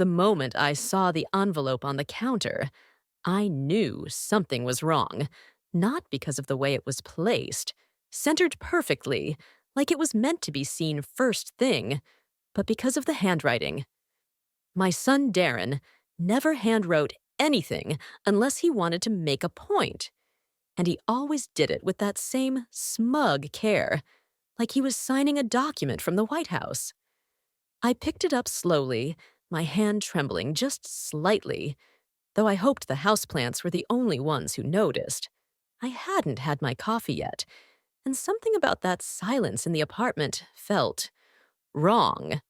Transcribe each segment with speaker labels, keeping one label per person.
Speaker 1: The moment I saw the envelope on the counter, I knew something was wrong, not because of the way it was placed, centered perfectly, like it was meant to be seen first thing, but because of the handwriting. My son Darren never handwrote anything unless he wanted to make a point, and he always did it with that same smug care, like he was signing a document from the White House. I picked it up slowly, my hand trembling just slightly, though I hoped the houseplants were the only ones who noticed. I hadn't had my coffee yet, and something about that silence in the apartment felt wrong.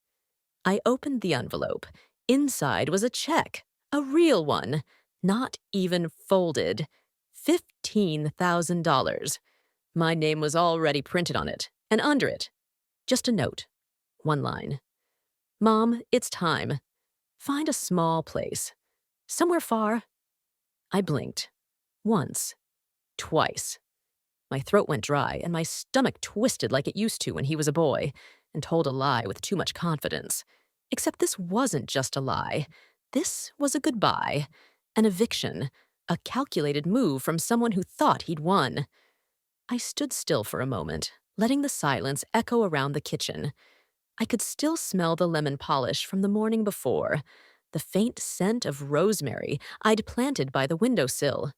Speaker 1: I opened the envelope. Inside was a check, a real one, not even folded. $15,000. My name was already printed on it, and under it, just a note. One line. Mom, it's time. Find a small place. Somewhere far. I blinked. Once. Twice. My throat went dry, and my stomach twisted like it used to when he was a boy, and told a lie with too much confidence. Except this wasn't just a lie. This was a goodbye, an eviction, a calculated move from someone who thought he'd won. I stood still for a moment, letting the silence echo around the kitchen. I could still smell the lemon polish from the morning before, the faint scent of rosemary I'd planted by the windowsill.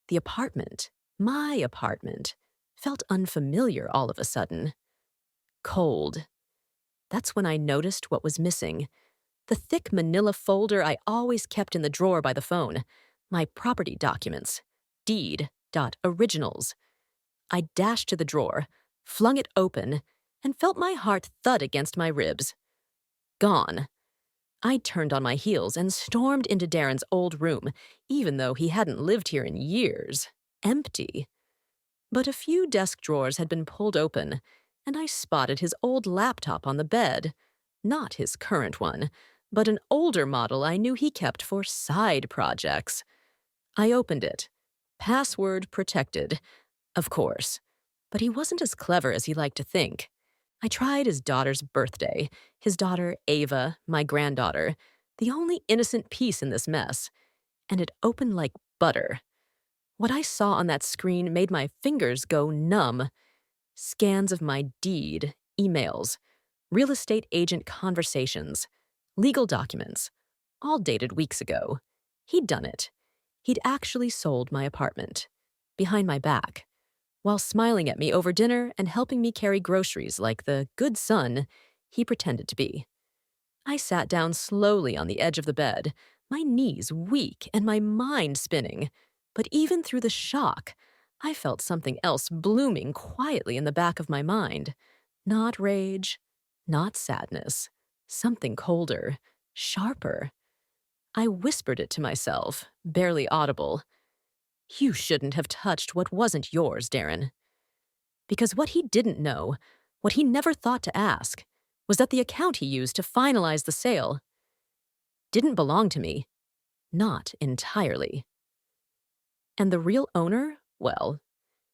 Speaker 1: The apartment, my apartment, felt unfamiliar all of a sudden. Cold. That's when I noticed what was missing. The thick manila folder I always kept in the drawer by the phone. My property documents. Deed.originals. I dashed to the drawer, flung it open, and felt my heart thud against my ribs. Gone. I turned on my heels and stormed into Darren's old room, even though he hadn't lived here in years. Empty. But a few desk drawers had been pulled open, and I spotted his old laptop on the bed. Not his current one, but an older model I knew he kept for side projects. I opened it. Password protected, of course. But he wasn't as clever as he liked to think. I tried his daughter's birthday, his daughter Ava, my granddaughter, the only innocent piece in this mess, and it opened like butter. What I saw on that screen made my fingers go numb. Scans of my deed, emails, real estate agent conversations, legal documents, all dated weeks ago. He'd done it. He'd actually sold my apartment, behind my back, while smiling at me over dinner and helping me carry groceries like the good son he pretended to be. I sat down slowly on the edge of the bed, my knees weak and my mind spinning. But even through the shock, I felt something else blooming quietly in the back of my mind. Not rage, not sadness, something colder, sharper. I whispered it to myself, barely audible. You shouldn't have touched what wasn't yours, Darren. Because what he didn't know, what he never thought to ask, was that the account he used to finalize the sale didn't belong to me. Not entirely. And the real owner, well,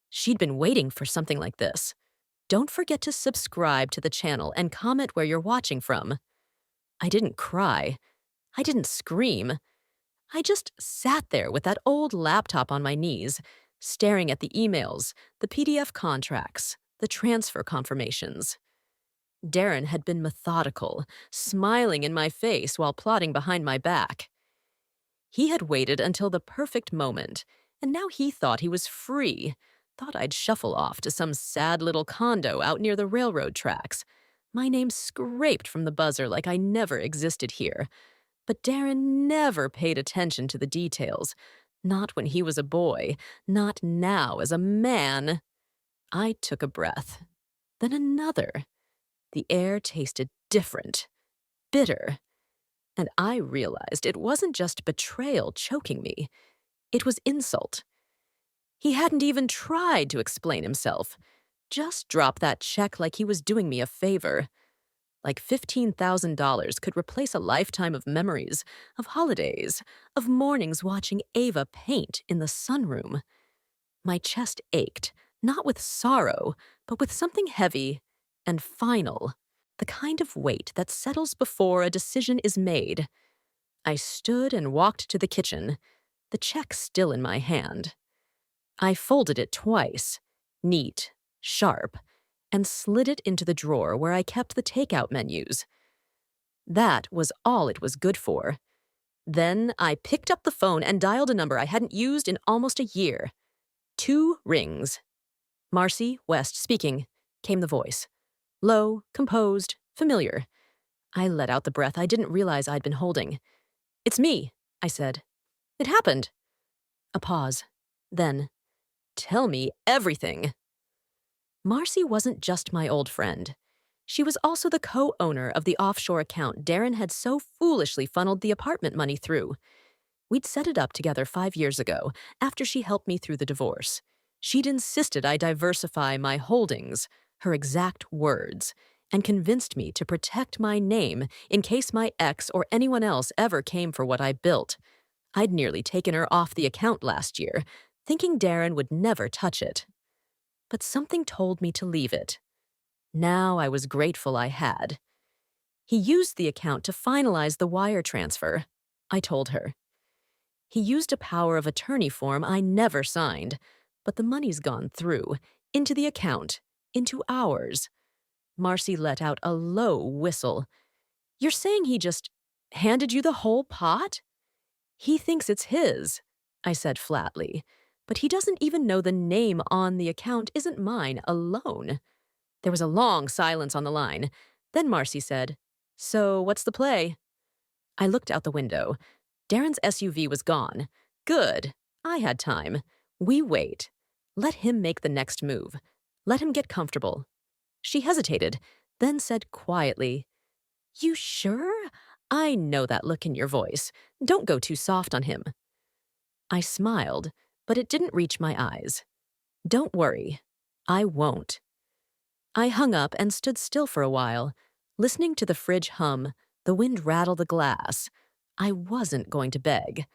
Speaker 1: she'd been waiting for something like this. Don't forget to subscribe to the channel and comment where you're watching from. I didn't cry. I didn't scream. I just sat there with that old laptop on my knees, staring at the emails, the PDF contracts, the transfer confirmations. Darren had been methodical, smiling in my face while plotting behind my back. He had waited until the perfect moment, and now he thought he was free, thought I'd shuffle off to some sad little condo out near the railroad tracks. My name scraped from the buzzer like I never existed here. But Darren never paid attention to the details. Not when he was a boy, not now as a man. I took a breath, then another. The air tasted different, bitter. And I realized it wasn't just betrayal choking me. It was insult. He hadn't even tried to explain himself. Just dropped that check like he was doing me a favor. Like $15,000 could replace a lifetime of memories, of holidays, of mornings watching Ava paint in the sunroom. My chest ached, not with sorrow, but with something heavy and final, the kind of weight that settles before a decision is made. I stood and walked to the kitchen, the check still in my hand. I folded it twice, neat, sharp, and slid it into the drawer where I kept the takeout menus. That was all it was good for. Then I picked up the phone and dialed a number I hadn't used in almost a year. 2 rings. "Marcy West speaking," came the voice. Low, composed, familiar. I let out the breath I didn't realize I'd been holding. "It's me," I said. "It happened." A pause. Then, "Tell me everything." Marcy wasn't just my old friend. She was also the co-owner of the offshore account Darren had so foolishly funneled the apartment money through. We'd set it up together 5 years ago, after she helped me through the divorce. She'd insisted I diversify my holdings, her exact words, and convinced me to protect my name in case my ex or anyone else ever came for what I built. I'd nearly taken her off the account last year, thinking Darren would never touch it. But something told me to leave it. Now I was grateful I had. "He used the account to finalize the wire transfer," I told her. "He used a power of attorney form I never signed, but the money's gone through, into the account, into ours." Marcy let out a low whistle. "You're saying he just handed you the whole pot?" "He thinks it's his," I said flatly, "but he doesn't even know the name on the account isn't mine alone." There was a long silence on the line. Then Marcy said, "So what's the play?" I looked out the window. Darren's SUV was gone. Good. I had time. We wait. Let him make the next move. Let him get comfortable. She hesitated, then said quietly, "You sure? I know that look in your voice. Don't go too soft on him." I smiled, but it didn't reach my eyes. "Don't worry. I won't." I hung up and stood still for a while, listening to the fridge hum, the wind rattle the glass. I wasn't going to beg.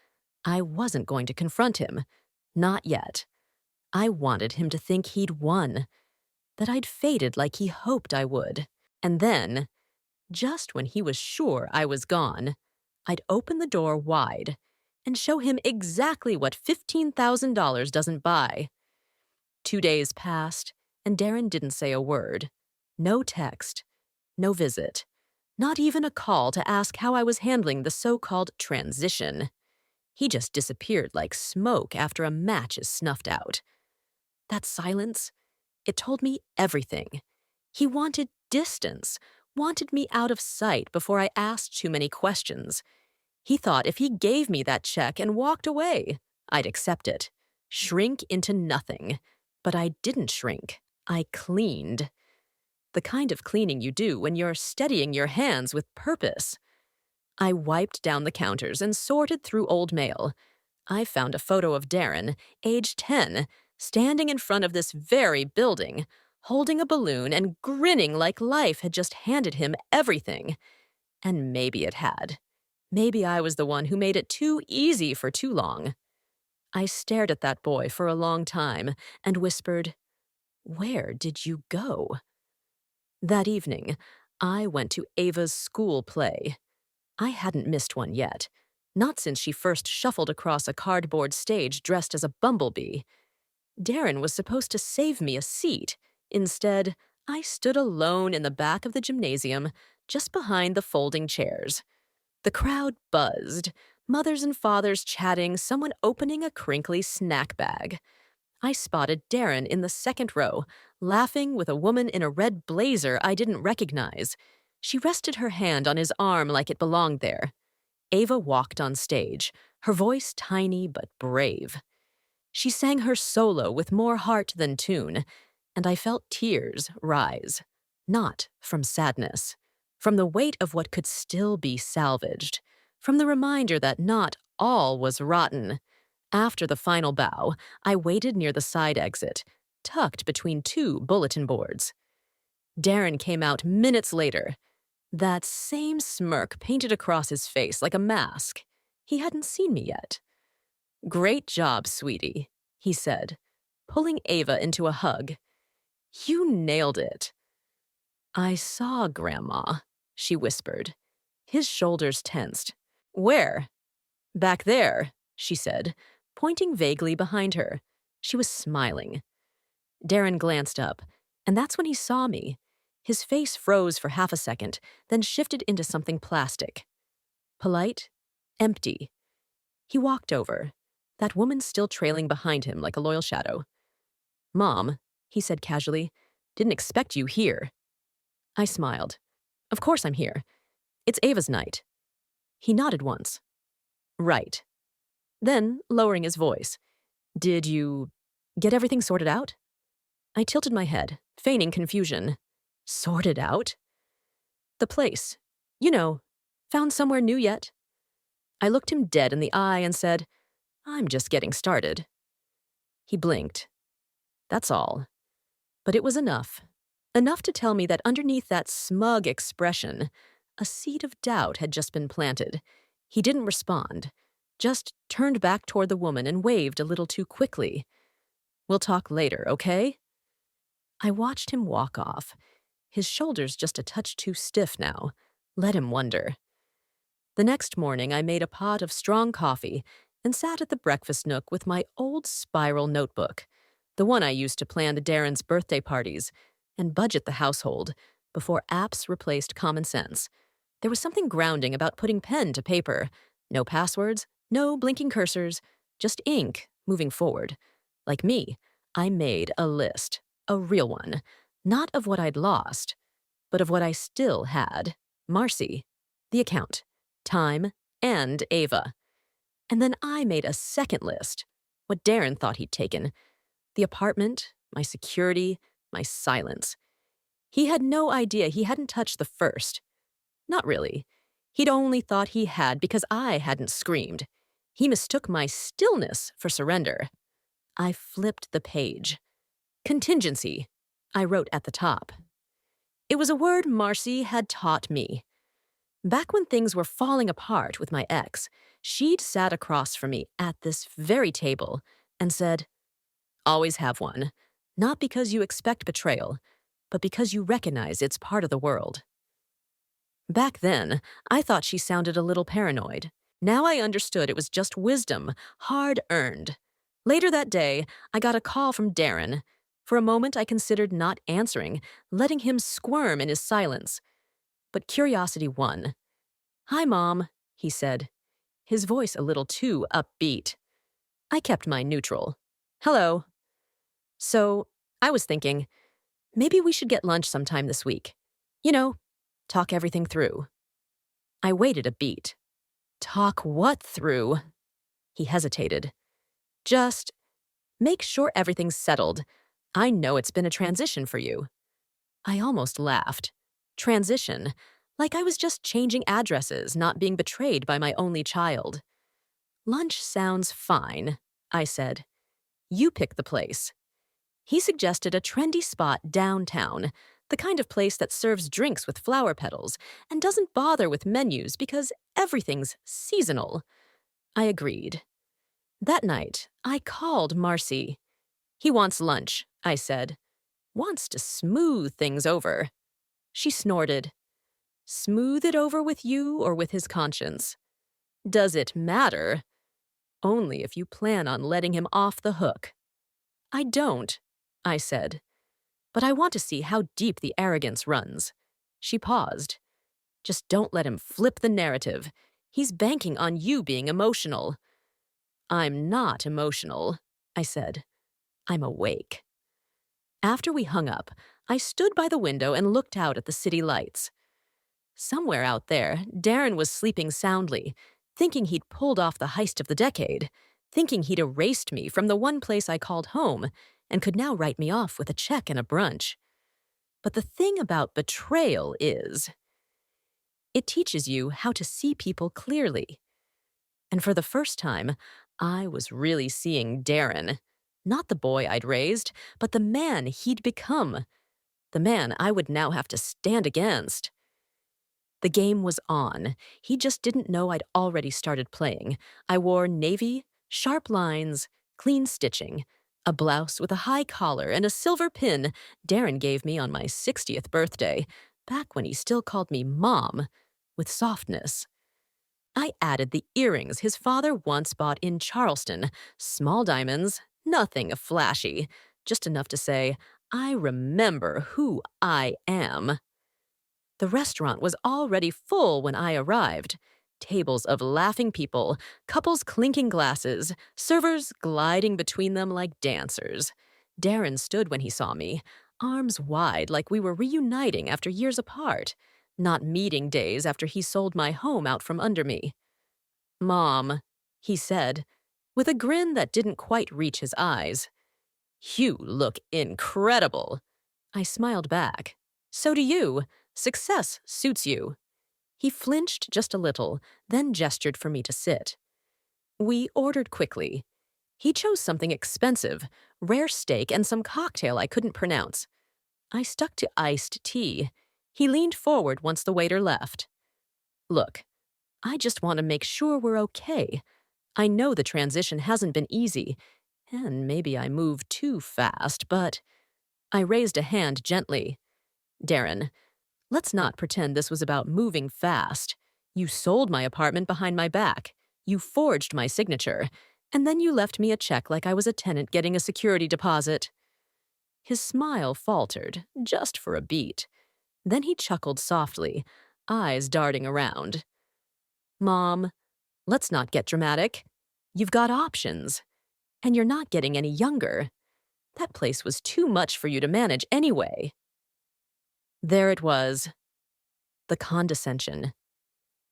Speaker 1: I wasn't going to confront him. Not yet. I wanted him to think he'd won, that I'd faded like he hoped I would. And then, just when he was sure I was gone, I'd open the door wide and show him exactly what $15,000 doesn't buy. 2 days passed, and Darren didn't say a word. No text, no visit, not even a call to ask how I was handling the so-called transition. He just disappeared like smoke after a match is snuffed out. That silence, it told me everything. He wanted distance, wanted me out of sight before I asked too many questions. He thought if he gave me that check and walked away, I'd accept it, shrink into nothing. But I didn't shrink. I cleaned. The kind of cleaning you do when you're steadying your hands with purpose. I wiped down the counters and sorted through old mail. I found a photo of Darren, age 10, standing in front of this very building, holding a balloon and grinning like life had just handed him everything. And maybe it had. Maybe I was the one who made it too easy for too long. I stared at that boy for a long time and whispered, "Where did you go?" That evening, I went to Ava's school play. I hadn't missed one yet, not since she first shuffled across a cardboard stage dressed as a bumblebee. Darren was supposed to save me a seat. Instead, I stood alone in the back of the gymnasium, just behind the folding chairs. The crowd buzzed, mothers and fathers chatting, someone opening a crinkly snack bag. I spotted Darren in the second row, laughing with a woman in a red blazer I didn't recognize. She rested her hand on his arm like it belonged there. Ava walked on stage, her voice tiny but brave. She sang her solo with more heart than tune, and I felt tears rise, not from sadness, from the weight of what could still be salvaged, from the reminder that not all was rotten. After the final bow, I waited near the side exit, tucked between 2 bulletin boards. Darren came out minutes later, that same smirk painted across his face like a mask. He hadn't seen me yet. "Great job, sweetie," he said, pulling Ava into a hug. "You nailed it." "I saw, Grandma," she whispered. His shoulders tensed. Where? Back there, she said, pointing vaguely behind her. She was smiling. Darren glanced up, and that's when he saw me. His face froze for half a second, then shifted into something plastic. Polite, empty. He walked over, that woman still trailing behind him like a loyal shadow. Mom, he said casually, didn't expect you here. I smiled. Of course I'm here. It's Ava's night. He nodded once. Right. Then, lowering his voice, did you get everything sorted out? I tilted my head, feigning confusion. Sorted out? The place. You know, found somewhere new yet? I looked him dead in the eye and said, I'm just getting started. He blinked. That's all. But it was enough. Enough to tell me that underneath that smug expression, a seed of doubt had just been planted. He didn't respond, just turned back toward the woman and waved a little too quickly. We'll talk later, okay? I watched him walk off, his shoulders just a touch too stiff now. Let him wonder. The next morning, I made a pot of strong coffee and sat at the breakfast nook with my old spiral notebook, the one I used to plan Darren's birthday parties and budget the household before apps replaced common sense. There was something grounding about putting pen to paper. No passwords, no blinking cursors, just ink moving forward. Like me, I made a list, a real one, not of what I'd lost, but of what I still had. Marcy, the account, time, and Ava. And then I made a second list, what Darren thought he'd taken. The apartment, my security, my silence. He had no idea he hadn't touched the first. Not really. He'd only thought he had because I hadn't screamed. He mistook my stillness for surrender. I flipped the page. Contingency, I wrote at the top. It was a word Marcy had taught me. Back when things were falling apart with my ex, she'd sat across from me at this very table and said, always have one, not because you expect betrayal, but because you recognize it's part of the world. Back then, I thought she sounded a little paranoid. Now I understood it was just wisdom, hard-earned. Later that day, I got a call from Darren. For a moment, I considered not answering, letting him squirm in his silence. But curiosity won. Hi, Mom, he said, his voice a little too upbeat. I kept mine neutral. Hello. So, I was thinking, maybe we should get lunch sometime this week. You know, talk everything through. I waited a beat. Talk what through? He hesitated. Just make sure everything's settled. I know it's been a transition for you. I almost laughed. Transition, like I was just changing addresses, not being betrayed by my only child. Lunch sounds fine, I said. You pick the place. He suggested a trendy spot downtown, the kind of place that serves drinks with flower petals and doesn't bother with menus because everything's seasonal. I agreed. That night, I called Marcy. He wants lunch, I said. Wants to smooth things over. She snorted. Smooth it over with you or with his conscience? Does it matter? Only if you plan on letting him off the hook. I don't, I said. But I want to see how deep the arrogance runs. She paused. Just don't let him flip the narrative. He's banking on you being emotional. I'm not emotional, I said. I'm awake. After we hung up, I stood by the window and looked out at the city lights. Somewhere out there, Darren was sleeping soundly, thinking he'd pulled off the heist of the decade, thinking he'd erased me from the one place I called home and could now write me off with a check and a brunch. But the thing about betrayal is, it teaches you how to see people clearly. And for the first time, I was really seeing Darren. Not the boy I'd raised, but the man he'd become. The man I would now have to stand against. The game was on. He just didn't know I'd already started playing. I wore navy, sharp lines, clean stitching, a blouse with a high collar and a silver pin Darren gave me on my 60th birthday, back when he still called me Mom, with softness. I added the earrings his father once bought in Charleston. Small diamonds, nothing flashy, just enough to say, I remember who I am. The restaurant was already full when I arrived. Tables of laughing people, couples clinking glasses, servers gliding between them like dancers. Darren stood when he saw me, arms wide like we were reuniting after years apart, not meeting days after he sold my home out from under me. Mom, he said, with a grin that didn't quite reach his eyes. You look incredible. I smiled back. So do you. Success suits you. He flinched just a little, then gestured for me to sit. We ordered quickly. He chose something expensive, rare steak and some cocktail I couldn't pronounce. I stuck to iced tea. He leaned forward once the waiter left. Look, I just want to make sure we're okay. I know the transition hasn't been easy, and maybe I moved too fast, but I raised a hand gently. Darren, let's not pretend this was about moving fast. You sold my apartment behind my back. You forged my signature. And then you left me a check like I was a tenant getting a security deposit. His smile faltered, just for a beat. Then he chuckled softly, eyes darting around. Mom, let's not get dramatic. You've got options. And you're not getting any younger. That place was too much for you to manage anyway. There it was. The condescension.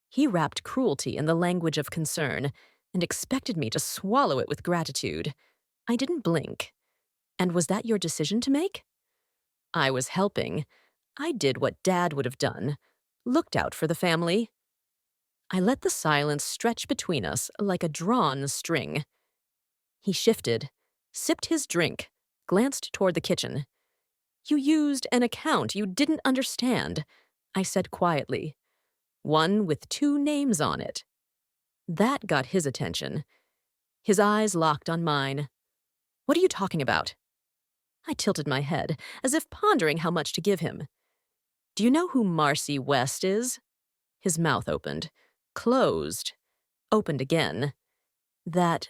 Speaker 1: He wrapped cruelty in the language of concern and expected me to swallow it with gratitude. I didn't blink. And was that your decision to make? I was helping. I did what Dad would have done. Looked out for the family. I let the silence stretch between us like a drawn string. He shifted, sipped his drink, glanced toward the kitchen. You used an account you didn't understand, I said quietly. One with 2 names on it. That got his attention. His eyes locked on mine. What are you talking about? I tilted my head, as if pondering how much to give him. Do you know who Marcy West is? His mouth opened, closed, opened again. That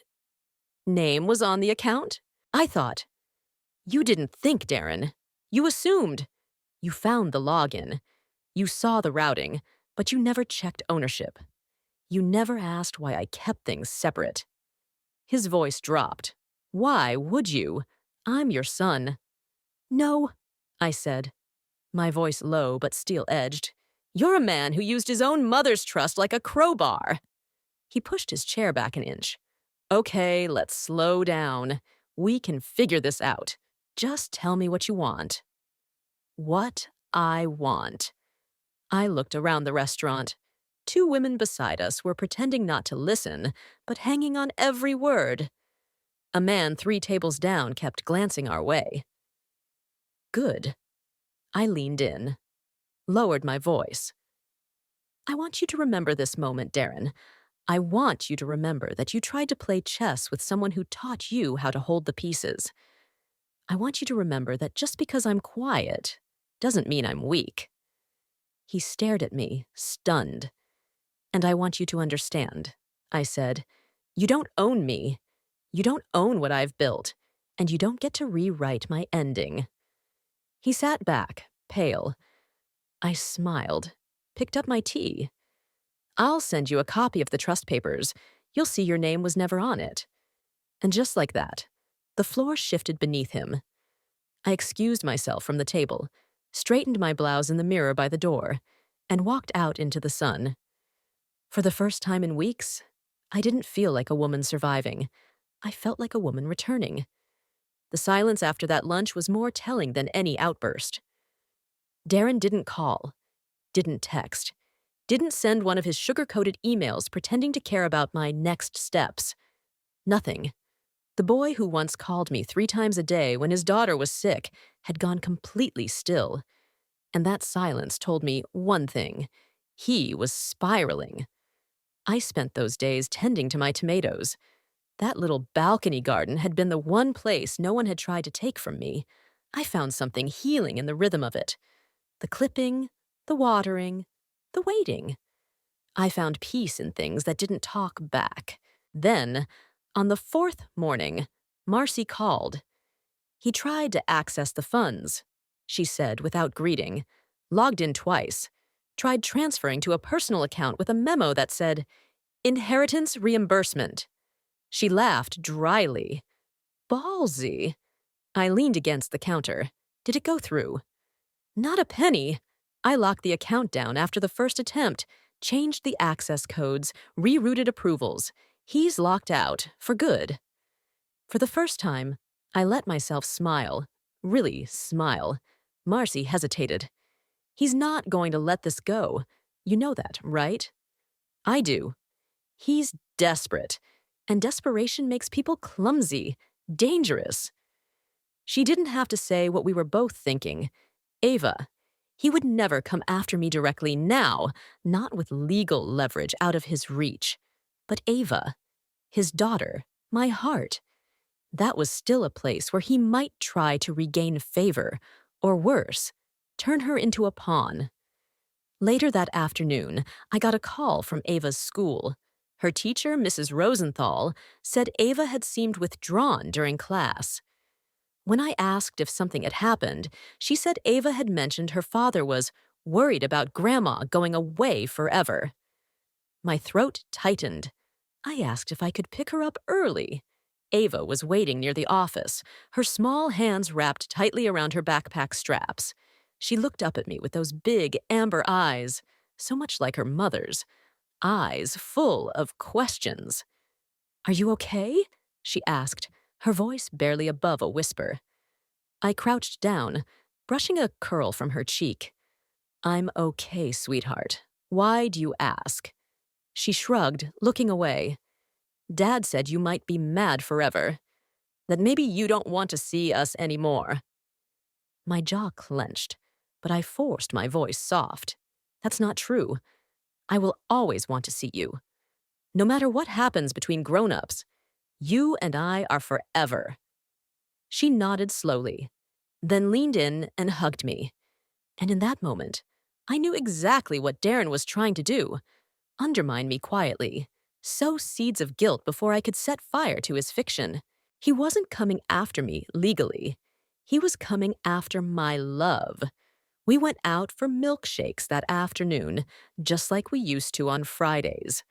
Speaker 1: name was on the account? I thought. You didn't think, Darren. You assumed. You found the login. You saw the routing, but you never checked ownership. You never asked why I kept things separate. His voice dropped. Why would you? I'm your son. No, I said, my voice low but steel-edged. You're a man who used his own mother's trust like a crowbar. He pushed his chair back an inch. Okay, let's slow down. We can figure this out. Just tell me what you want. What I want. I looked around the restaurant. 2 women beside us were pretending not to listen, but hanging on every word. A man 3 tables down kept glancing our way. Good. I leaned in, lowered my voice. I want you to remember this moment, Darren. I want you to remember that you tried to play chess with someone who taught you how to hold the pieces. I want you to remember that just because I'm quiet doesn't mean I'm weak. He stared at me, stunned. And I want you to understand, I said. You don't own me. You don't own what I've built. And you don't get to rewrite my ending. He sat back, pale. I smiled, picked up my tea. I'll send you a copy of the trust papers. You'll see your name was never on it. And just like that, the floor shifted beneath him. I excused myself from the table, straightened my blouse in the mirror by the door, and walked out into the sun. For the first time in weeks, I didn't feel like a woman surviving. I felt like a woman returning. The silence after that lunch was more telling than any outburst. Darren didn't call, didn't text, didn't send one of his sugar-coated emails pretending to care about my next steps. Nothing. The boy who once called me 3 times a day when his daughter was sick had gone completely still. And that silence told me one thing. He was spiraling. I spent those days tending to my tomatoes. That little balcony garden had been the one place no one had tried to take from me. I found something healing in the rhythm of it. The clipping, the watering, the waiting. I found peace in things that didn't talk back. Then, on the fourth morning, Marcy called. He tried to access the funds, she said without greeting, logged in twice, tried transferring to a personal account with a memo that said, "Inheritance reimbursement." She laughed dryly. Ballsy. I leaned against the counter. Did it go through? Not a penny. I locked the account down after the first attempt, changed the access codes, rerouted approvals. He's locked out, for good. For the first time, I let myself smile. Really smile. Marcy hesitated. He's not going to let this go. You know that, right? I do. He's desperate. And desperation makes people clumsy, dangerous. She didn't have to say what we were both thinking. Ava. He would never come after me directly now, not with legal leverage out of his reach. But Ava, his daughter, my heart. That was still a place where he might try to regain favor, or worse, turn her into a pawn. Later that afternoon, I got a call from Ava's school. Her teacher, Mrs. Rosenthal, said Ava had seemed withdrawn during class. When I asked if something had happened, she said Ava had mentioned her father was worried about Grandma going away forever. My throat tightened. I asked if I could pick her up early. Ava was waiting near the office, her small hands wrapped tightly around her backpack straps. She looked up at me with those big amber eyes, so much like her mother's, eyes full of questions. "Are you okay?" she asked, her voice barely above a whisper. I crouched down, brushing a curl from her cheek. "I'm okay, sweetheart. Why do you ask?" She shrugged, looking away. "Dad said you might be mad forever. That maybe you don't want to see us anymore." My jaw clenched, but I forced my voice soft. "That's not true. I will always want to see you. No matter what happens between grown-ups, you and I are forever." She nodded slowly, then leaned in and hugged me. And in that moment, I knew exactly what Darren was trying to do. Undermine me quietly, sow seeds of guilt before I could set fire to his fiction. He wasn't coming after me legally. He was coming after my love. We went out for milkshakes that afternoon, just like we used to on Fridays.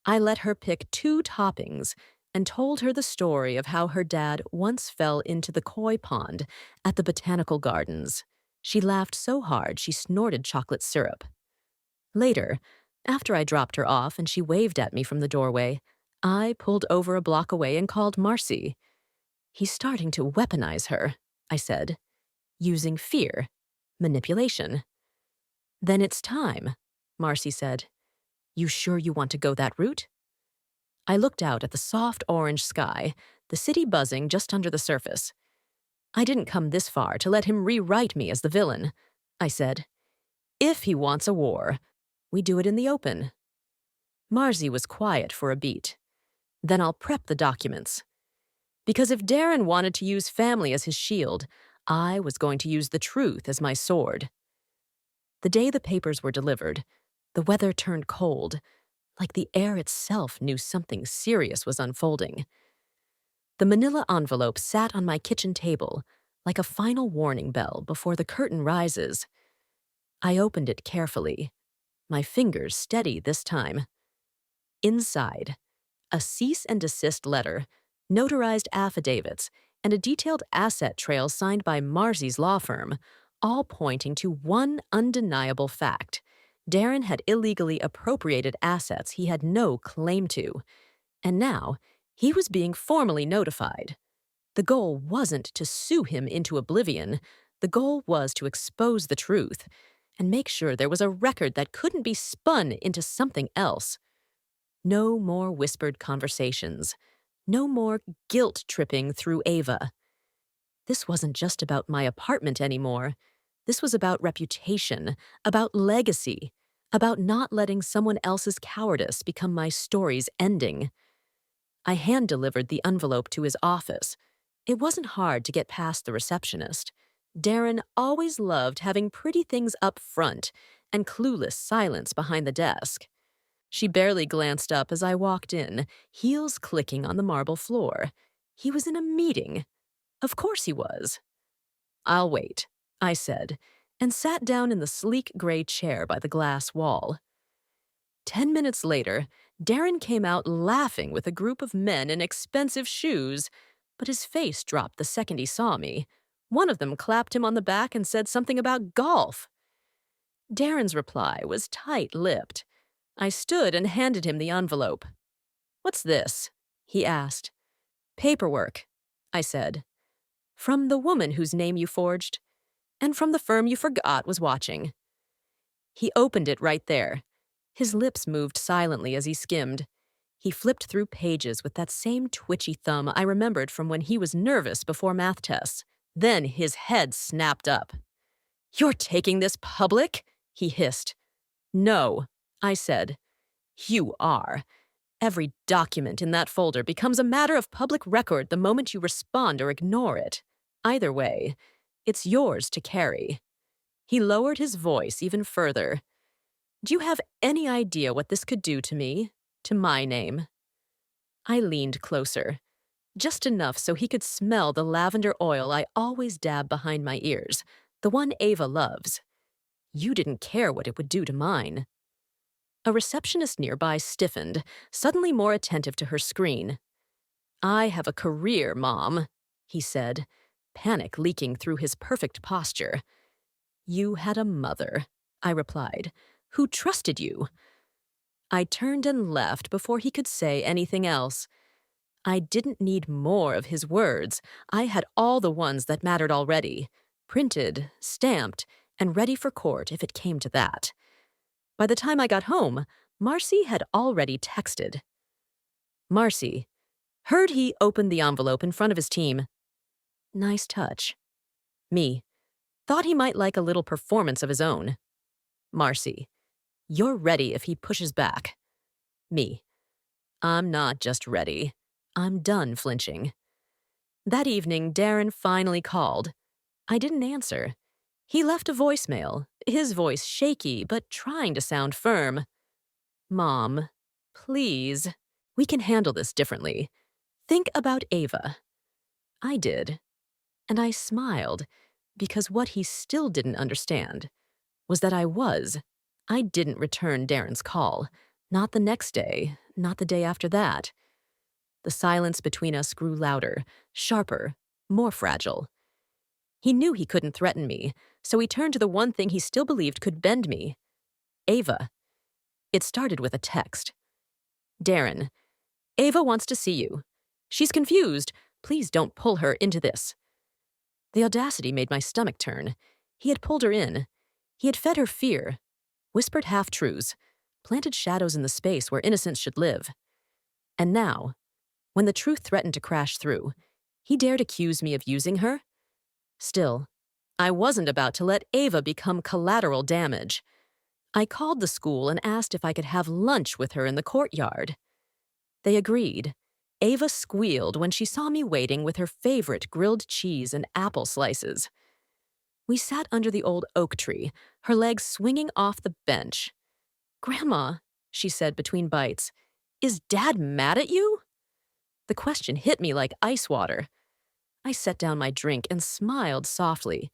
Speaker 1: I let her pick 2 toppings and told her the story of how her dad once fell into the koi pond at the botanical gardens. She laughed so hard she snorted chocolate syrup. Later, after I dropped her off and she waved at me from the doorway, I pulled over a block away and called Marcy. "He's starting to weaponize her," I said, "using fear, manipulation." "Then it's time," Marcy said. "You sure you want to go that route?" I looked out at the soft orange sky, the city buzzing just under the surface. "I didn't come this far to let him rewrite me as the villain," I said. "If he wants a war, we do it in the open." Marcy was quiet for a beat. "Then I'll prep the documents." Because if Darren wanted to use family as his shield, I was going to use the truth as my sword. The day the papers were delivered, the weather turned cold, like the air itself knew something serious was unfolding. The manila envelope sat on my kitchen table, like a final warning bell before the curtain rises. I opened it carefully, my fingers steady this time. Inside, a cease and desist letter, notarized affidavits, and a detailed asset trail signed by Marcy's law firm, all pointing to one undeniable fact. Darren had illegally appropriated assets he had no claim to, and now he was being formally notified. The goal wasn't to sue him into oblivion. The goal was to expose the truth and make sure there was a record that couldn't be spun into something else. No more whispered conversations. No more guilt-tripping through Ava. This wasn't just about my apartment anymore. This was about reputation, about legacy, about not letting someone else's cowardice become my story's ending. I hand-delivered the envelope to his office. It wasn't hard to get past the receptionist. Darren always loved having pretty things up front and clueless silence behind the desk. She barely glanced up as I walked in, heels clicking on the marble floor. He was in a meeting. Of course he was. I'll wait, I said, and sat down in the sleek gray chair by the glass wall. 10 minutes later, Darren came out laughing with a group of men in expensive shoes, but his face dropped the second he saw me. One of them clapped him on the back and said something about golf. Darren's reply was tight-lipped. I stood and handed him the envelope. "What's this?" he asked. "Paperwork," I said. "From the woman whose name you forged, and from the firm you forgot was watching." He opened it right there. His lips moved silently as he skimmed. He flipped through pages with that same twitchy thumb I remembered from when he was nervous before math tests. Then his head snapped up. "You're taking this public?" he hissed. "No," I said. "You are. Every document in that folder becomes a matter of public record the moment you respond or ignore it. Either way, it's yours to carry." He lowered his voice even further. "Do you have any idea what this could do to me? To my name?" I leaned closer, just enough so he could smell the lavender oil I always dab behind my ears, the one Ava loves. "You didn't care what it would do to mine." A receptionist nearby stiffened, suddenly more attentive to her screen. "I have a career, Mom," he said, panic leaking through his perfect posture. "You had a mother," I replied, "who trusted you." I turned and left before he could say anything else. I didn't need more of his words. I had all the ones that mattered already, printed, stamped, and ready for court if it came to that. By the time I got home, Marcy had already texted. "Marcy, heard he opened the envelope in front of his team. Nice touch." Me, thought he might like a little performance of his own. Marcy, you're ready if he pushes back. Me, I'm not just ready. I'm done flinching. That evening, Darren finally called. I didn't answer. He left a voicemail, his voice shaky but trying to sound firm. "Mom, please, we can handle this differently. Think about Ava." I did, and I smiled, because what he still didn't understand was that I didn't return Darren's call. Not the next day, not the day after that. The silence between us grew louder, sharper, more fragile. He knew he couldn't threaten me, so he turned to the one thing he still believed could bend me. Ava. It started with a text. "Darren, Ava wants to see you. She's confused. Please don't pull her into this." The audacity made my stomach turn. He had pulled her in. He had fed her fear, whispered half-truths, planted shadows in the space where innocence should live. And now, when the truth threatened to crash through, he dared accuse me of using her? Still, I wasn't about to let Ava become collateral damage. I called the school and asked if I could have lunch with her in the courtyard. They agreed. Ava squealed when she saw me waiting with her favorite grilled cheese and apple slices. We sat under the old oak tree, her legs swinging off the bench. "Grandma," she said between bites, "is Dad mad at you?" The question hit me like ice water. I set down my drink and smiled softly.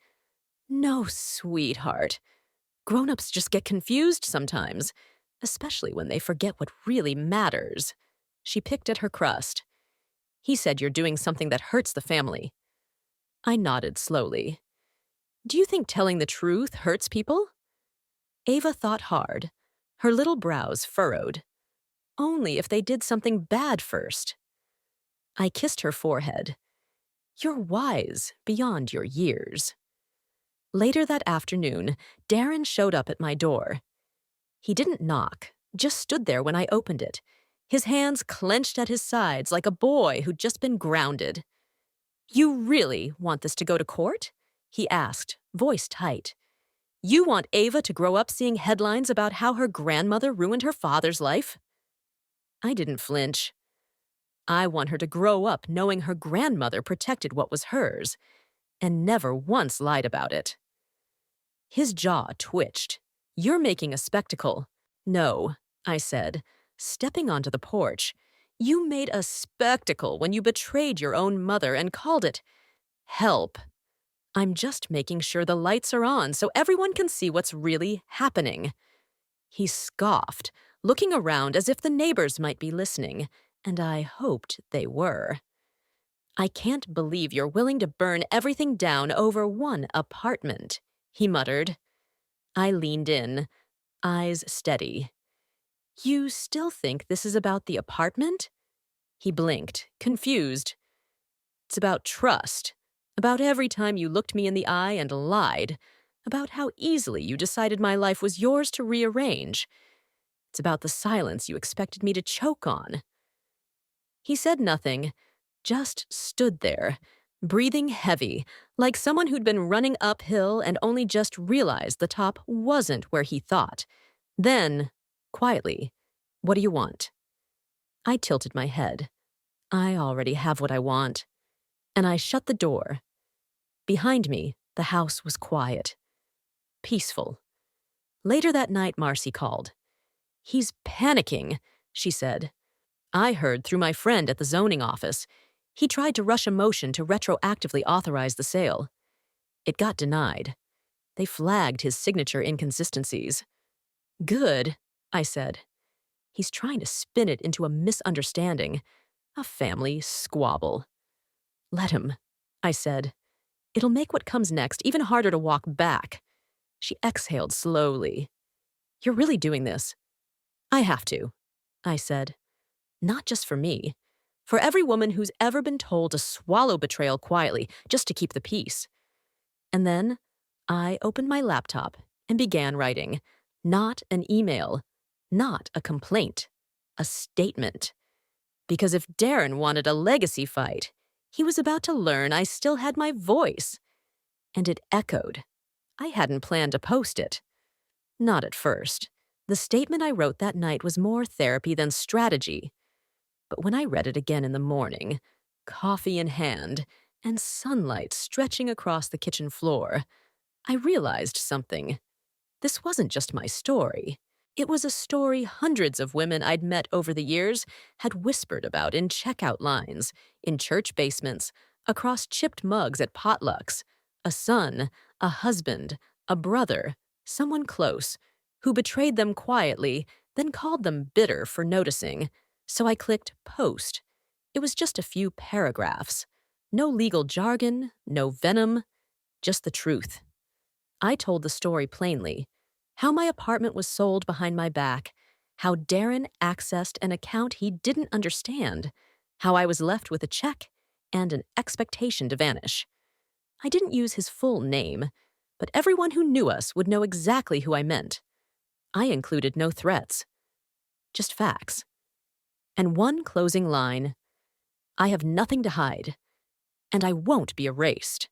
Speaker 1: "No, sweetheart. Grown-ups just get confused sometimes, especially when they forget what really matters." She picked at her crust. "He said you're doing something that hurts the family." I nodded slowly. "Do you think telling the truth hurts people?" Ava thought hard, her little brows furrowed. "Only if they did something bad first." I kissed her forehead. "You're wise beyond your years." Later that afternoon, Darren showed up at my door. He didn't knock, just stood there when I opened it, his hands clenched at his sides like a boy who'd just been grounded. "You really want this to go to court?" he asked, voice tight. "You want Ava to grow up seeing headlines about how her grandmother ruined her father's life?" I didn't flinch. I want her to grow up knowing her grandmother protected what was hers, and never once lied about it. His jaw twitched. "You're making a spectacle." "No," I said, stepping onto the porch. You made a spectacle when you betrayed your own mother and called it help. I'm just making sure the lights are on so everyone can see what's really happening. He scoffed, looking around as if the neighbors might be listening, and I hoped they were. I can't believe you're willing to burn everything down over one apartment, he muttered. I leaned in, eyes steady. You still think this is about the apartment? He blinked, confused. It's about trust, about every time you looked me in the eye and lied, about how easily you decided my life was yours to rearrange. It's about the silence you expected me to choke on. He said nothing, just stood there, breathing heavy, like someone who'd been running uphill and only just realized the top wasn't where he thought. Then, quietly, what do you want? I tilted my head. I already have what I want. And I shut the door. Behind me, the house was quiet. Peaceful. Later that night, Marcy called. He's panicking, she said. I heard through my friend at the zoning office. He tried to rush a motion to retroactively authorize the sale. It got denied. They flagged his signature inconsistencies. Good, I said. He's trying to spin it into a misunderstanding, a family squabble. Let him, I said. It'll make what comes next even harder to walk back. She exhaled slowly. You're really doing this? I have to, I said. Not just for me. For every woman who's ever been told to swallow betrayal quietly just to keep the peace. And then I opened my laptop and began writing. Not an email, not a complaint, a statement. Because if Darren wanted a legacy fight, he was about to learn I still had my voice. And it echoed. I hadn't planned to post it. Not at first. The statement I wrote that night was more therapy than strategy. But when I read it again in the morning, coffee in hand, and sunlight stretching across the kitchen floor, I realized something. This wasn't just my story. It was a story hundreds of women I'd met over the years had whispered about in checkout lines, in church basements, across chipped mugs at potlucks. A son, a husband, a brother, someone close, who betrayed them quietly, then called them bitter for noticing. So I clicked post. It was just a few paragraphs. No legal jargon, no venom, just the truth. I told the story plainly. How my apartment was sold behind my back. How Darren accessed an account he didn't understand. How I was left with a check and an expectation to vanish. I didn't use his full name, but everyone who knew us would know exactly who I meant. I included no threats, just facts. And one closing line. I have nothing to hide, and I won't be erased.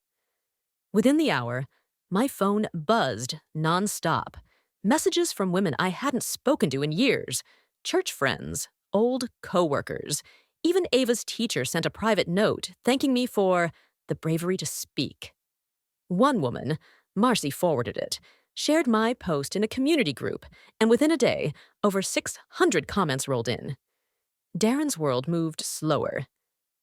Speaker 1: Within the hour, my phone buzzed nonstop. Messages from women I hadn't spoken to in years, church friends, old coworkers. Even Ava's teacher sent a private note thanking me for the bravery to speak. One woman, Marcy forwarded it, shared my post in a community group, and within a day, over 600 comments rolled in. Darren's world moved slower.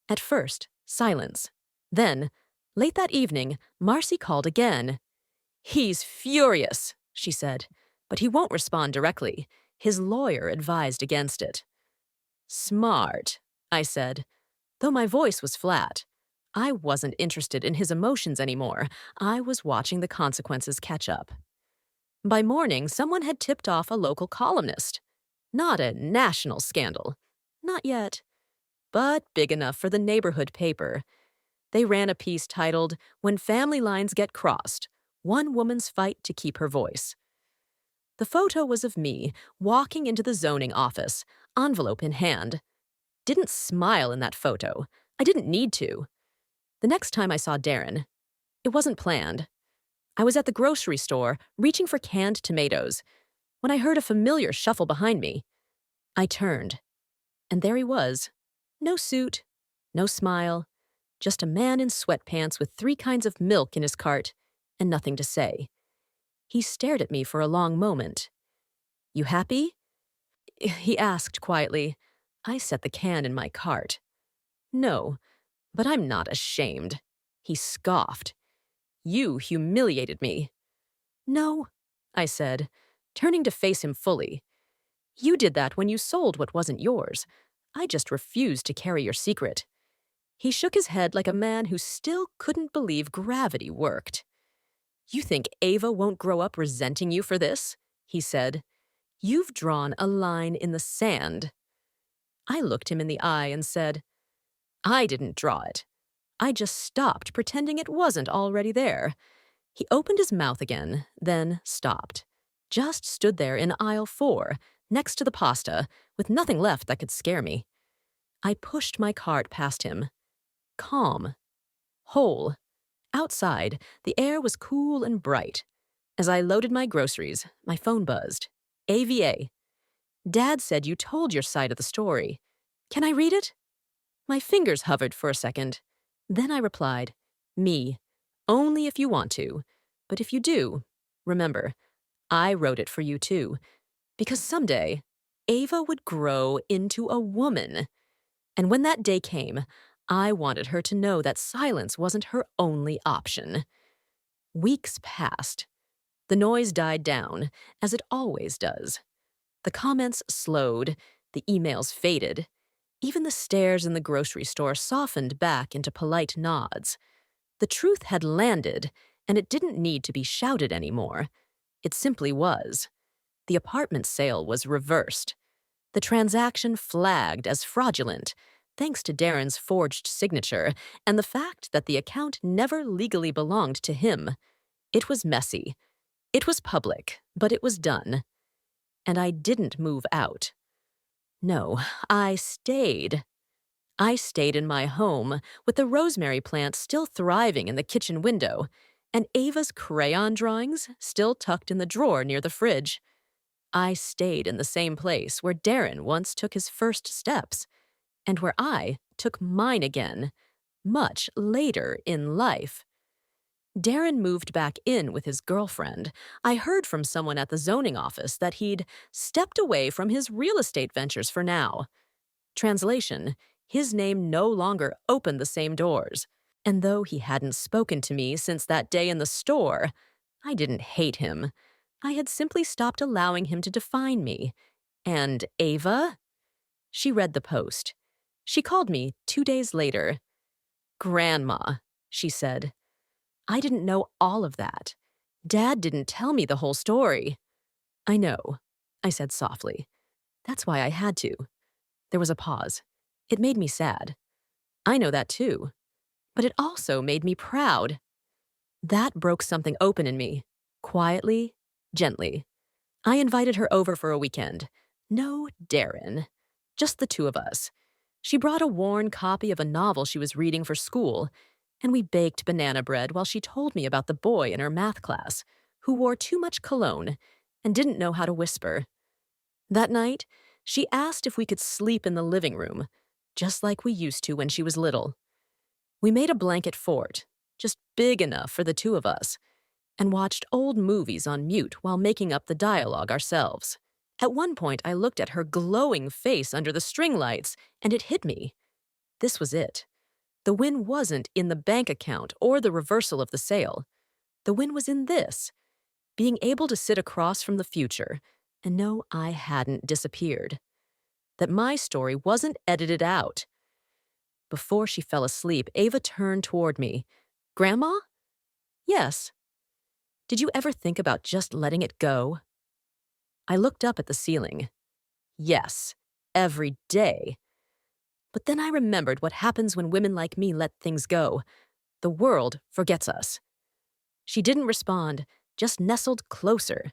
Speaker 1: At first, silence. Then, late that evening, Marcy called again. He's furious, she said, but he won't respond directly. His lawyer advised against it. Smart, I said, though my voice was flat. I wasn't interested in his emotions anymore. I was watching the consequences catch up. By morning, someone had tipped off a local columnist. Not a national scandal. Not yet. But big enough for the neighborhood paper. They ran a piece titled, When Family Lines Get Crossed, One Woman's Fight to Keep Her Voice. The photo was of me walking into the zoning office, envelope in hand. Didn't smile in that photo. I didn't need to. The next time I saw Darren, it wasn't planned. I was at the grocery store, reaching for canned tomatoes, when I heard a familiar shuffle behind me. I turned, and there he was. No suit, no smile, just a man in sweatpants with 3 kinds of milk in his cart, and nothing to say. He stared at me for a long moment. You happy? he asked quietly. I set the can in my cart. No, but I'm not ashamed. He scoffed. You humiliated me. No, I said, turning to face him fully. You did that when you sold what wasn't yours. I just refused to carry your secret. He shook his head like a man who still couldn't believe gravity worked. You think Ava won't grow up resenting you for this? He said. You've drawn a line in the sand. I looked him in the eye and said, I didn't draw it. I just stopped pretending it wasn't already there. He opened his mouth again, then stopped. Just stood there in aisle 4, next to the pasta, with nothing left that could scare me. I pushed my cart past him. Calm. Whole. Outside, the air was cool and bright. As I loaded my groceries, my phone buzzed. AVA. Dad said you told your side of the story. Can I read it? My fingers hovered for a second. Then I replied, Me. Only if you want to. But if you do, remember, I wrote it for you too. Because someday, Ava would grow into a woman. And when that day came, I wanted her to know that silence wasn't her only option. Weeks passed. The noise died down, as it always does. The comments slowed, the emails faded. Even the stares in the grocery store softened back into polite nods. The truth had landed, and it didn't need to be shouted anymore. It simply was. The apartment sale was reversed. The transaction flagged as fraudulent, thanks to Darren's forged signature and the fact that the account never legally belonged to him. It was messy. It was public, but it was done. And I didn't move out. No, I stayed. I stayed in my home, with the rosemary plant still thriving in the kitchen window, and Ava's crayon drawings still tucked in the drawer near the fridge. I stayed in the same place where Darren once took his first steps, and where I took mine again, much later in life. Darren moved back in with his girlfriend. I heard from someone at the zoning office that he'd stepped away from his real estate ventures for now. Translation, his name no longer opened the same doors. And though he hadn't spoken to me since that day in the store, I didn't hate him. I had simply stopped allowing him to define me. And Ava? She read the post. She called me 2 days later. Grandma, she said. I didn't know all of that. Dad didn't tell me the whole story. I know, I said softly. That's why I had to. There was a pause. It made me sad. I know that too. But it also made me proud. That broke something open in me. Quietly, gently. I invited her over for a weekend. No Darren. Just the two of us. She brought a worn copy of a novel she was reading for school, and we baked banana bread while she told me about the boy in her math class who wore too much cologne and didn't know how to whisper. That night, she asked if we could sleep in the living room, just like we used to when she was little. We made a blanket fort, just big enough for the two of us, and watched old movies on mute while making up the dialogue ourselves. At one point, I looked at her glowing face under the string lights, and it hit me. This was it. The win wasn't in the bank account or the reversal of the sale. The win was in this, being able to sit across from the future and know I hadn't disappeared, that my story wasn't edited out. Before she fell asleep, Ava turned toward me. Grandma? Yes. Did you ever think about just letting it go? I looked up at the ceiling. Yes, every day. But then I remembered what happens when women like me let things go. The world forgets us. She didn't respond, just nestled closer.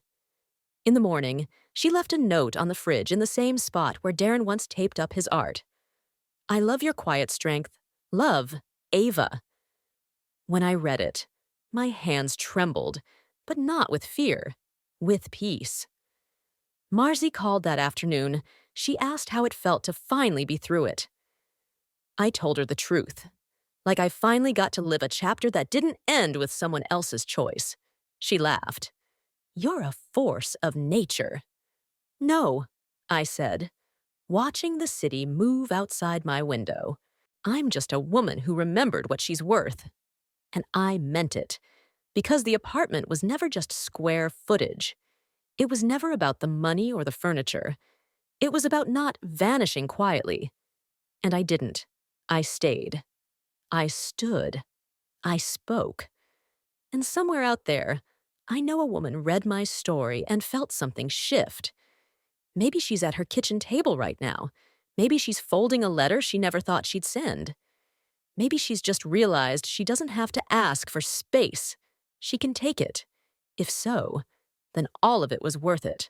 Speaker 1: In the morning, she left a note on the fridge in the same spot where Darren once taped up his art. I love your quiet strength. Love, Ava. When I read it, my hands trembled, but not with fear, with peace. Marzi called that afternoon. She asked how it felt to finally be through it. I told her the truth, like I finally got to live a chapter that didn't end with someone else's choice. She laughed. You're a force of nature. No, I said, watching the city move outside my window. I'm just a woman who remembered what she's worth. And I meant it, because the apartment was never just square footage. It was never about the money or the furniture. It was about not vanishing quietly. And I didn't. I stayed. I stood. I spoke. And somewhere out there, I know a woman read my story and felt something shift. Maybe she's at her kitchen table right now. Maybe she's folding a letter she never thought she'd send. Maybe she's just realized she doesn't have to ask for space. She can take it. If so, then all of it was worth it.